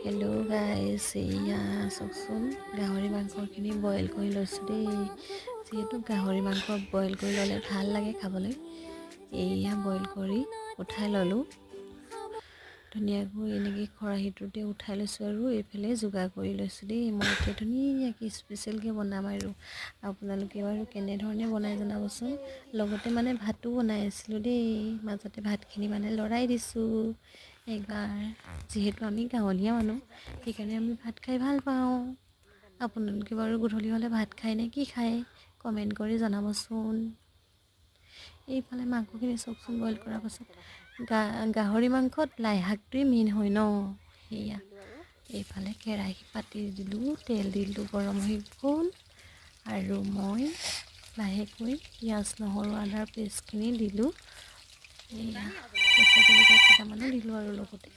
Hello' গাইছ, এয়া চাওকচোন গাহৰি মাংসখিনি বইল কৰি লৈছোঁ দেই। যিহেতু গাহৰি মাংস বইল কৰি ল'লে ভাল লাগে খাবলৈ, এয়া বইল কৰি উঠাই ল'লোঁ। ধুনীয়াকৈ এনেকৈ খৰাহীটোতে উঠাই লৈছোঁ আৰু এইফালে যোগাৰ কৰি লৈছোঁ দেই। মই এতিয়া ধুনীয়াকৈ স্পেচিয়েলকৈ বনাম আৰু আপোনালোকে বাৰু কেনেধৰণে বনাই জনাবচোন। লগতে মানে ভাতো বনাই আছিলোঁ দেই, মাজতে ভাতখিনি মানে লৰাই দিছোঁ এইবাৰ। যিহেতু আমি গাঁৱলীয়া মানুহ, সেইকাৰণে আমি ভাত খাই ভাল পাওঁ। আপোনালোকে বাৰু গধূলি হ'লে ভাত খায় নে কি খায় কমেণ্ট কৰি জনাবচোন। এইফালে মাংসখিনি চাওকচোন বইল কৰাৰ পাছত গাহৰি মাংসত লাই শাকটোৱে মেইন হয় ন। সেয়া এইফালে কেৰাহী পাতি দিলোঁ, তেল দিলোঁ, গৰম হৈ গ'ল আৰু মই লাহেকৈ পিঁয়াজ নহৰু আদাৰ পেষ্টখিনি দিলোঁ। এয়া কেঁচা জলকীয়া কেইটামানো দিলোঁ আৰু লগতে